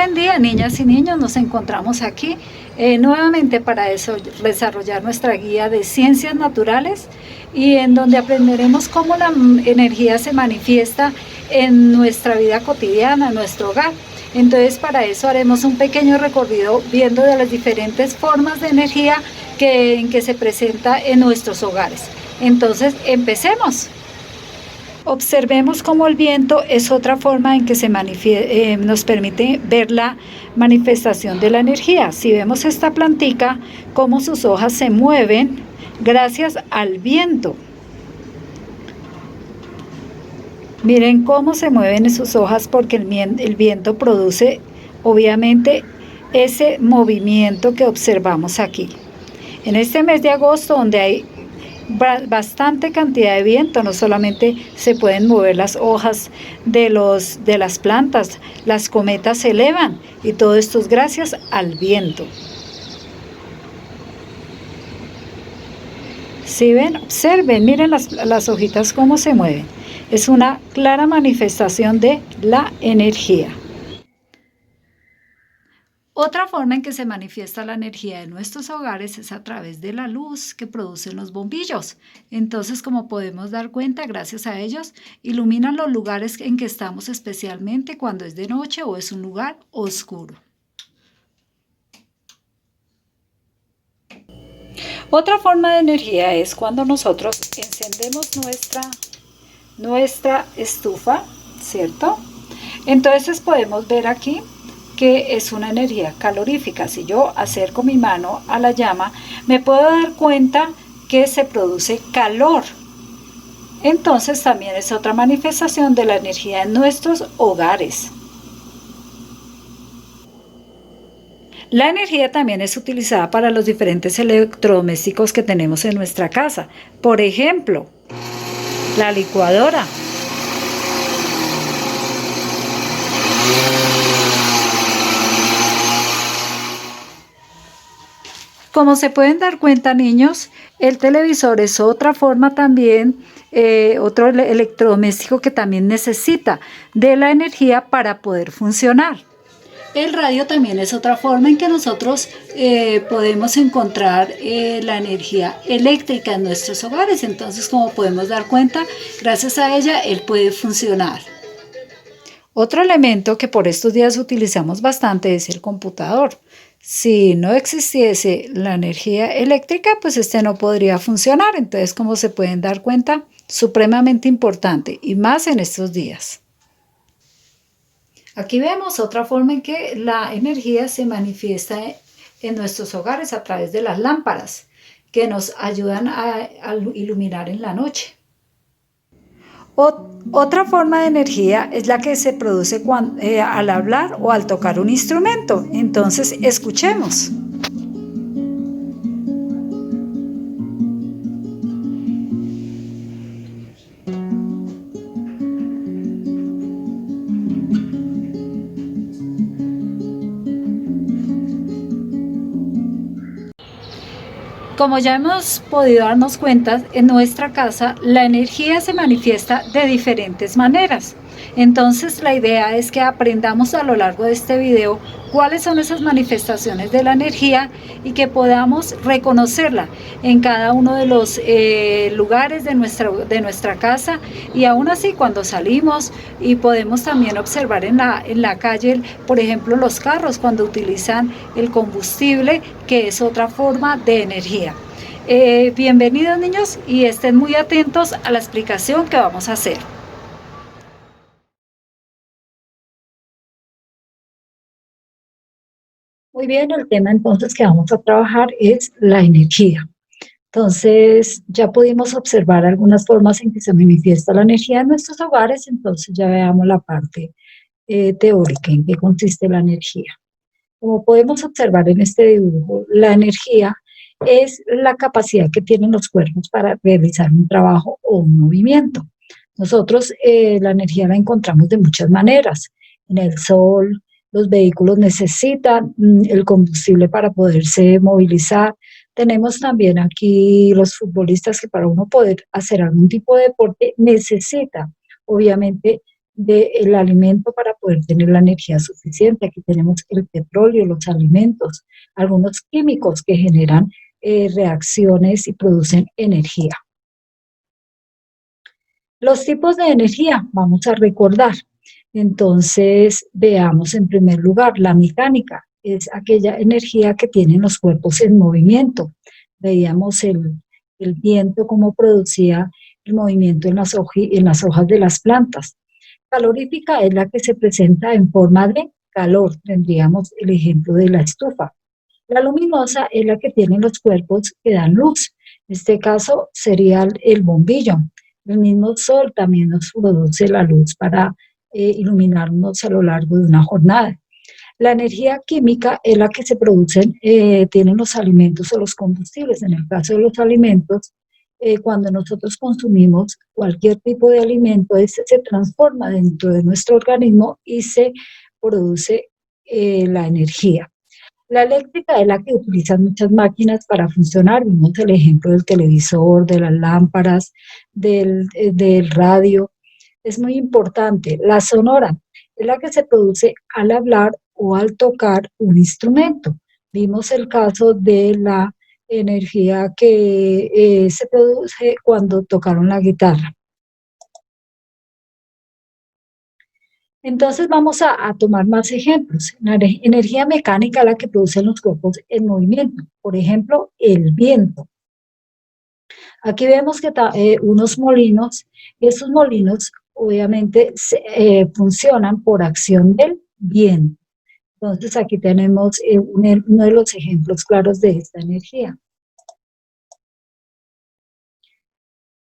buen día, niñas y niños. Nos encontramos aquí nuevamente para desarrollar nuestra guía de ciencias naturales y en donde aprenderemos cómo la energía se manifiesta en nuestra vida cotidiana, en nuestro hogar. Entonces, para eso haremos un pequeño recorrido viendo de las diferentes formas de energía en que se presenta en nuestros hogares. Entonces, empecemos. Observemos cómo el viento es otra forma en que nos permite ver la manifestación de la energía. Si vemos esta plantica, cómo sus hojas se mueven gracias al viento. Miren cómo se mueven sus hojas porque el viento produce, obviamente, ese movimiento que observamos aquí. En este mes de agosto, donde hay bastante cantidad de viento, no solamente se pueden mover las hojas de las plantas, las cometas se elevan y todo esto es gracias al viento. Si ven, observen, miren las hojitas cómo se mueven. Es una clara manifestación de la energía. Otra forma en que se manifiesta la energía en nuestros hogares es a través de la luz que producen los bombillos. Entonces, como podemos dar cuenta, gracias a ellos, iluminan los lugares en que estamos, especialmente cuando es de noche o es un lugar oscuro. Otra forma de energía es cuando nosotros encendemos nuestra estufa, ¿cierto? Entonces podemos ver aquí que es una energía calorífica. Si yo acerco mi mano a la llama, me puedo dar cuenta que se produce calor. Entonces también es otra manifestación de la energía en nuestros hogares. La energía también es utilizada para los diferentes electrodomésticos que tenemos en nuestra casa. Por ejemplo, la licuadora. Como se pueden dar cuenta, niños, el televisor es otra forma también, otro electrodoméstico que también necesita de la energía para poder funcionar. El radio también es otra forma en que nosotros podemos encontrar la energía eléctrica en nuestros hogares. Entonces, como podemos dar cuenta, gracias a ella, él puede funcionar. Otro elemento que por estos días utilizamos bastante es el computador. Si no existiese la energía eléctrica, pues este no podría funcionar. Entonces, como se pueden dar cuenta, supremamente importante y más en estos días. Aquí vemos otra forma en que la energía se manifiesta en nuestros hogares a través de las lámparas que nos ayudan a iluminar en la noche. Otra forma de energía es la que se produce al hablar o al tocar un instrumento. Entonces, escuchemos. Como ya hemos podido darnos cuenta, en nuestra casa la energía se manifiesta de diferentes maneras. Entonces la idea es que aprendamos a lo largo de este video cuáles son esas manifestaciones de la energía y que podamos reconocerla en cada uno de los lugares de nuestra casa, y aún así cuando salimos, y podemos también observar en la calle, por ejemplo, los carros cuando utilizan el combustible, que es otra forma de energía. Bienvenidos, niños, y estén muy atentos a la explicación que vamos a hacer. Muy bien, el tema entonces que vamos a trabajar es la energía. Entonces, ya pudimos observar algunas formas en que se manifiesta la energía en nuestros hogares. Entonces ya veamos la parte teórica en qué consiste la energía. Como podemos observar en este dibujo, la energía es la capacidad que tienen los cuerpos para realizar un trabajo o un movimiento. Nosotros la energía la encontramos de muchas maneras. En el sol, los vehículos necesitan el combustible para poderse movilizar. Tenemos también aquí los futbolistas que para uno poder hacer algún tipo de deporte necesita, obviamente, del alimento para poder tener la energía suficiente. Aquí tenemos el petróleo, los alimentos, algunos químicos que generan reacciones y producen energía. Los tipos de energía, vamos a recordar. Entonces, veamos en primer lugar la mecánica, es aquella energía que tienen los cuerpos en movimiento. Veíamos el viento, cómo producía el movimiento en las hojas de las plantas. Calorífica es la que se presenta en forma de calor. Tendríamos el ejemplo de la estufa. La luminosa es la que tiene los cuerpos que dan luz. En este caso sería el bombillo. El mismo sol también nos produce la luz para iluminarnos a lo largo de una jornada. La energía química es la que se producen, tienen los alimentos o los combustibles. En el caso de los alimentos, cuando nosotros consumimos cualquier tipo de alimento, este se transforma dentro de nuestro organismo y se produce la energía. La eléctrica es la que utilizan muchas máquinas para funcionar. Vimos el ejemplo del televisor, de las lámparas, del radio. Es muy importante. La sonora es la que se produce al hablar o al tocar un instrumento. Vimos el caso de la energía que se produce cuando tocaron la guitarra. Entonces vamos a tomar más ejemplos. La energía mecánica es la que producen los cuerpos en movimiento. Por ejemplo, el viento. Aquí vemos que unos molinos, y esos molinos obviamente funcionan por acción del viento. Entonces aquí tenemos uno de los ejemplos claros de esta energía.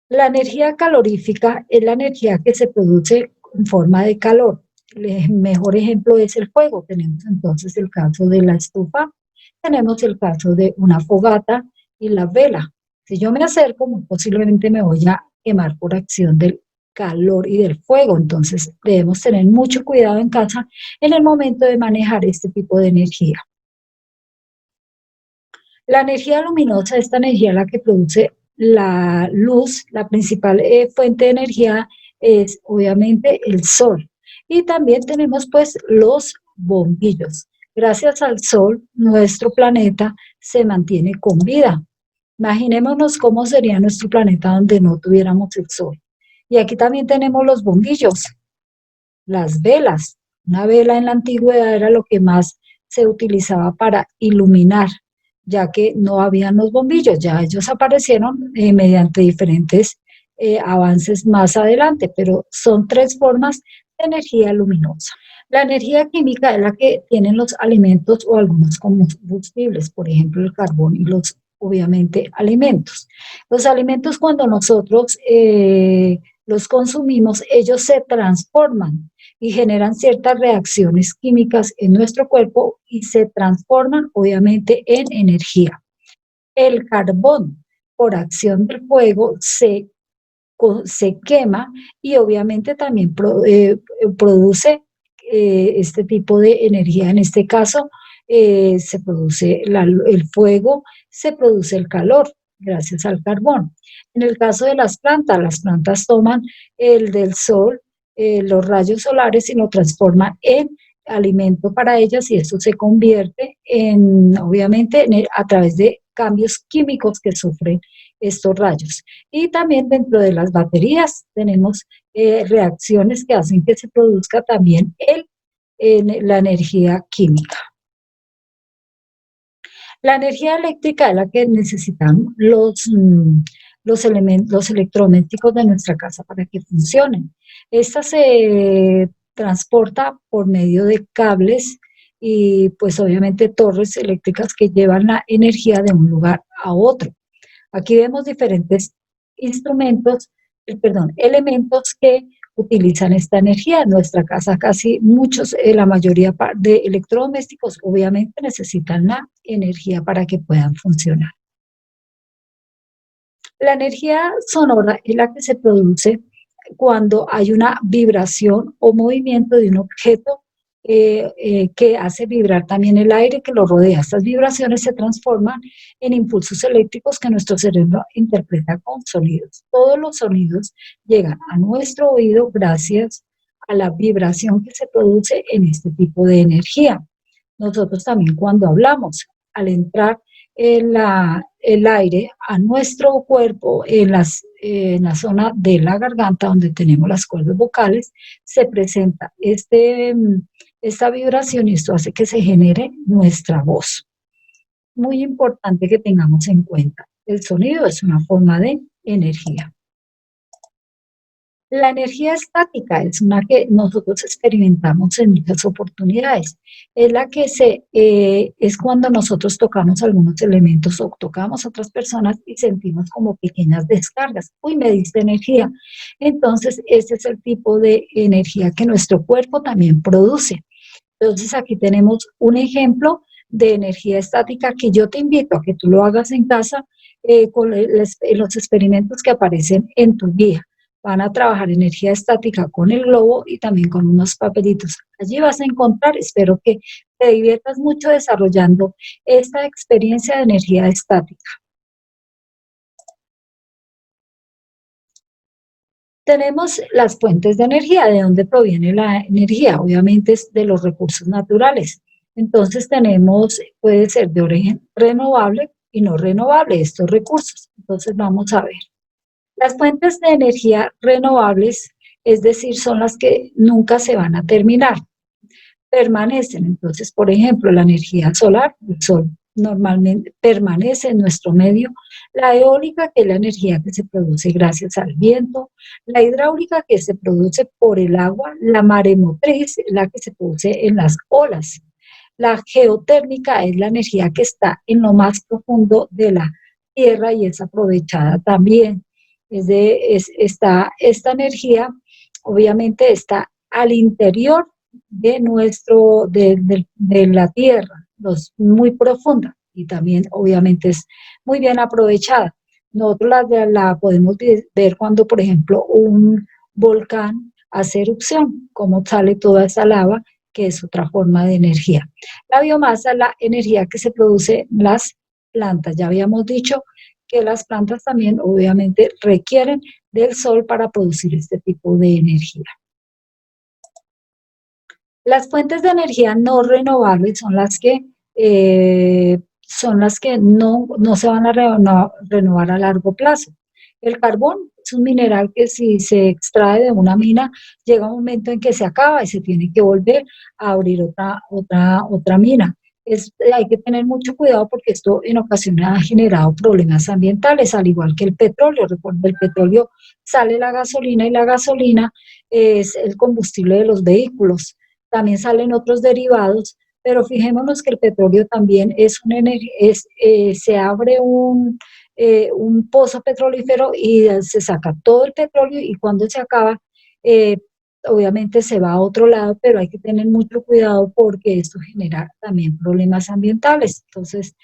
La energía calorífica es la energía que se produce en forma de calor. El mejor ejemplo es el fuego. Tenemos entonces el caso de la estufa, tenemos el caso de una fogata y la vela. Si yo me acerco, muy posiblemente me voy a quemar por acción del calor y del fuego. Entonces debemos tener mucho cuidado en casa en el momento de manejar este tipo de energía. La energía luminosa, esta energía es la que produce la luz. La principal fuente de energía es obviamente el sol. Y también tenemos pues los bombillos. Gracias al sol, nuestro planeta se mantiene con vida. Imaginémonos cómo sería nuestro planeta donde no tuviéramos el sol. Y aquí también tenemos los bombillos, las velas. Una vela en la antigüedad era lo que más se utilizaba para iluminar, ya que no habían los bombillos, ya ellos aparecieron mediante diferentes avances más adelante, pero son tres formas de energía luminosa. La energía química es la que tienen los alimentos o algunos combustibles, por ejemplo el carbón y los, obviamente, alimentos. Los alimentos cuando nosotros los consumimos, ellos se transforman y generan ciertas reacciones químicas en nuestro cuerpo y se transforman obviamente en energía. El carbón, por acción del fuego, se quema y obviamente también produce este tipo de energía. En este caso se produce el fuego, se produce el calor gracias al carbón. En el caso de las plantas toman el del sol, los rayos solares y lo transforman en alimento para ellas y eso se convierte en, obviamente, a través de cambios químicos que sufren estos rayos. Y también dentro de las baterías tenemos reacciones que hacen que se produzca también la energía química. La energía eléctrica es la que necesitan los electrodomésticos de nuestra casa para que funcionen. Esta se transporta por medio de cables y pues obviamente torres eléctricas que llevan la energía de un lugar a otro. Aquí vemos diferentes elementos que utilizan esta energía. En nuestra casa casi muchos, la mayoría de electrodomésticos obviamente necesitan la energía para que puedan funcionar. La energía sonora es la que se produce cuando hay una vibración o movimiento de un objeto que hace vibrar también el aire que lo rodea. Estas vibraciones se transforman en impulsos eléctricos que nuestro cerebro interpreta con sonidos. Todos los sonidos llegan a nuestro oído gracias a la vibración que se produce en este tipo de energía. Nosotros también cuando hablamos, al entrar el aire a nuestro cuerpo en la zona de la garganta donde tenemos las cuerdas vocales, se presenta esta vibración y esto hace que se genere nuestra voz. Muy importante que tengamos en cuenta, el sonido es una forma de energía. La energía estática es una que nosotros experimentamos en muchas oportunidades. Es la que es cuando nosotros tocamos algunos elementos o tocamos a otras personas y sentimos como pequeñas descargas. Uy, me diste energía. Entonces, ese es el tipo de energía que nuestro cuerpo también produce. Entonces, aquí tenemos un ejemplo de energía estática que yo te invito a que tú lo hagas en casa con los experimentos que aparecen en tu guía. Van a trabajar energía estática con el globo y también con unos papelitos. Allí vas a encontrar, espero que te diviertas mucho desarrollando esta experiencia de energía estática. Tenemos las fuentes de energía. ¿De dónde proviene la energía? Obviamente es de los recursos naturales. Entonces puede ser de origen renovable y no renovable estos recursos. Entonces vamos a ver. Las fuentes de energía renovables, es decir, son las que nunca se van a terminar, permanecen. Entonces, por ejemplo, la energía solar, el sol normalmente permanece en nuestro medio, la eólica, que es la energía que se produce gracias al viento, la hidráulica, que se produce por el agua, la maremotriz, la que se produce en las olas. La geotérmica es la energía que está en lo más profundo de la tierra y es aprovechada también. Esta energía obviamente está al interior de la tierra, muy profunda y también obviamente es muy bien aprovechada. Nosotros la podemos ver cuando, por ejemplo, un volcán hace erupción, cómo sale toda esa lava, que es otra forma de energía. La biomasa es la energía que se produce en las plantas. Ya habíamos dicho que las plantas también obviamente requieren del sol para producir este tipo de energía. Las fuentes de energía no renovables son las que no se van a renovar a largo plazo. El carbón es un mineral que si se extrae de una mina, llega un momento en que se acaba y se tiene que volver a abrir otra mina. Hay que tener mucho cuidado porque esto en ocasiones ha generado problemas ambientales, al igual que el petróleo. Recuerda, del petróleo sale la gasolina y la gasolina es el combustible de los vehículos. También salen otros derivados, pero fijémonos que el petróleo también se abre un pozo petrolífero y se saca todo el petróleo y cuando se acaba, eh, obviamente se va a otro lado, pero hay que tener mucho cuidado porque esto genera también problemas ambientales. Entonces,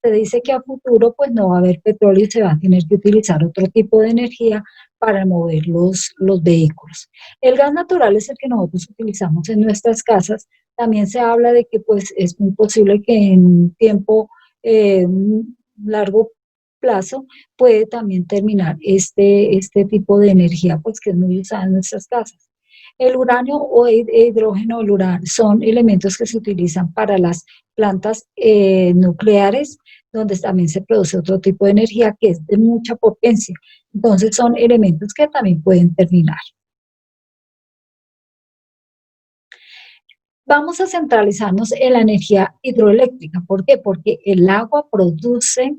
se dice que a futuro pues no va a haber petróleo y se va a tener que utilizar otro tipo de energía para mover los vehículos. El gas natural es el que nosotros utilizamos en nuestras casas. También se habla de que pues es muy posible que en un tiempo largo plazo puede también terminar este tipo de energía pues que es muy usada en nuestras casas. El uranio o hidrógeno, el uranio, son elementos que se utilizan para las plantas nucleares, donde también se produce otro tipo de energía que es de mucha potencia. Entonces son elementos que también pueden terminar. Vamos a centralizarnos en la energía hidroeléctrica. ¿Por qué? Porque el agua produce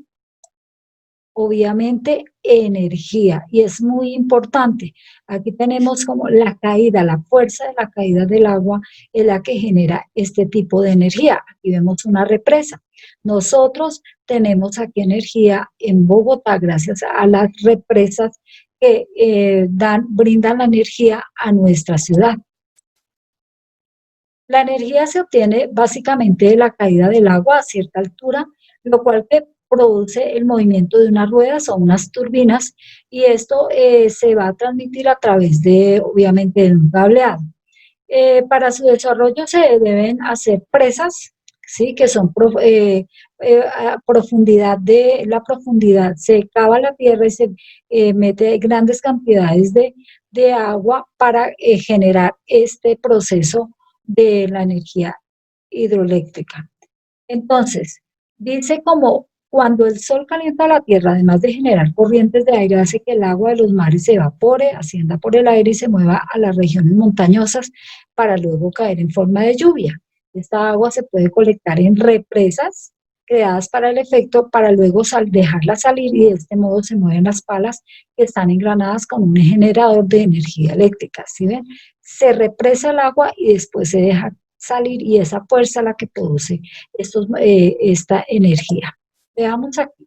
obviamente energía y es muy importante. Aquí tenemos como la caída, la fuerza de la caída del agua es la que genera este tipo de energía. Aquí vemos una represa. Nosotros tenemos aquí energía en Bogotá gracias a las represas que brindan la energía a nuestra ciudad. La energía se obtiene básicamente de la caída del agua a cierta altura, lo cual produce el movimiento de unas ruedas o unas turbinas y esto se va a transmitir a través de, obviamente, de un cableado. Para su desarrollo se deben hacer presas, ¿sí? Que son a profundidad la profundidad. Se cava la tierra y se mete grandes cantidades de de agua para generar este proceso de la energía hidroeléctrica. Entonces, dice como cuando el sol calienta la tierra, además de generar corrientes de aire, hace que el agua de los mares se evapore, ascienda por el aire y se mueva a las regiones montañosas para luego caer en forma de lluvia. Esta agua se puede colectar en represas creadas para el efecto, para luego dejarla salir y de este modo se mueven las palas que están engranadas con un generador de energía eléctrica. ¿Sí ven? Se represa el agua y después se deja salir y esa fuerza la que produce esta energía. Veamos aquí.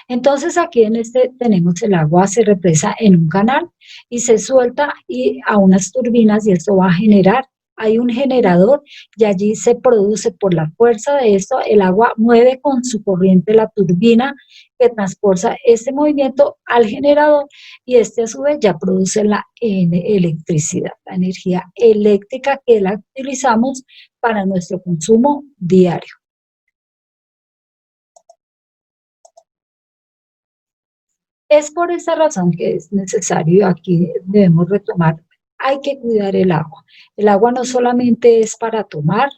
Entonces aquí en este tenemos el agua se represa en un canal y se suelta y a unas turbinas y esto va a generar, hay un generador y allí se produce por la fuerza de esto, el agua mueve con su corriente la turbina que transporta este movimiento al generador y este a su vez ya produce la electricidad, la energía eléctrica que la utilizamos para nuestro consumo diario. Es por esa razón que es necesario, aquí debemos retomar, hay que cuidar el agua. El agua no solamente es para tomar,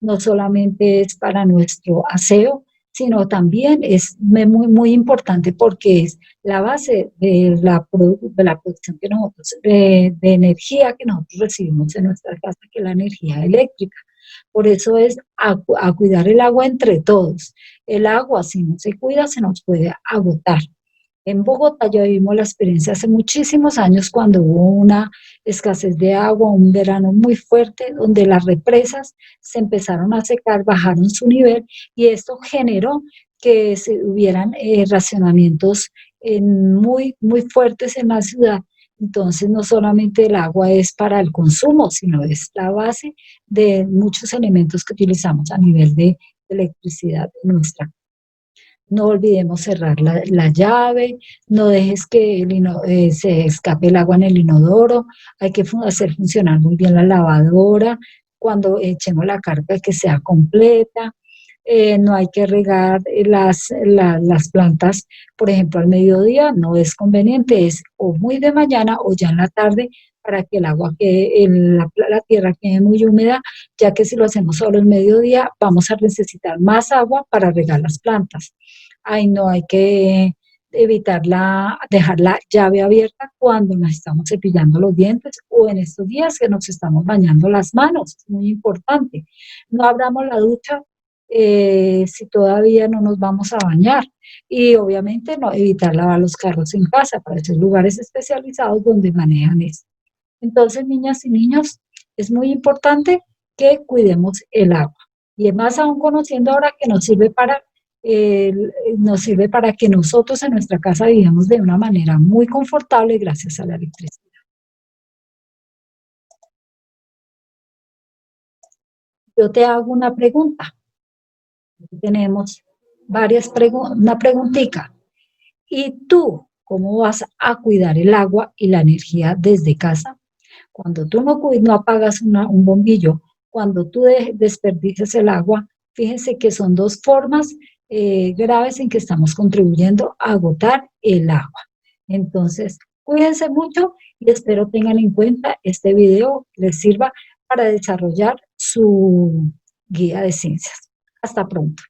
no solamente es para nuestro aseo, sino también es muy importante porque es la base de la producción que nosotros, de energía que nosotros recibimos en nuestra casa, que es la energía eléctrica. Por eso es a cuidar el agua entre todos. El agua, si no se cuida, se nos puede agotar. En Bogotá ya vivimos la experiencia hace muchísimos años cuando hubo una escasez de agua, un verano muy fuerte, donde las represas se empezaron a secar, bajaron su nivel y esto generó que se hubieran racionamientos muy fuertes en la ciudad. Entonces, no solamente el agua es para el consumo, sino es la base de muchos elementos que utilizamos a nivel de electricidad en nuestra. No olvidemos cerrar la llave, no dejes que se escape el agua en el inodoro, hay que hacer funcionar muy bien la lavadora, cuando echemos la carga que sea completa, no hay que regar las plantas, por ejemplo, al mediodía, no es conveniente, es o muy de mañana o ya en la tarde para que el agua quede, la tierra quede muy húmeda, ya que si lo hacemos solo el mediodía, vamos a necesitar más agua para regar las plantas. Ay, no, hay que dejar la llave abierta cuando nos estamos cepillando los dientes o en estos días que nos estamos bañando las manos, es muy importante. No abramos la ducha si todavía no nos vamos a bañar y obviamente no evitar lavar los carros en casa para esos lugares especializados donde manejan esto. Entonces, niñas y niños, es muy importante que cuidemos el agua y más aún conociendo ahora que eh, nos sirve para que nosotros en nuestra casa vivamos de una manera muy confortable gracias a la electricidad. Yo te hago una pregunta. Tenemos una preguntita. ¿Y tú cómo vas a cuidar el agua y la energía desde casa? Cuando tú no apagas un bombillo, cuando tú desperdicias el agua, fíjense que son dos formas graves en que estamos contribuyendo a agotar el agua. Entonces, cuídense mucho y espero tengan en cuenta este video les sirva para desarrollar su guía de ciencias. Hasta pronto.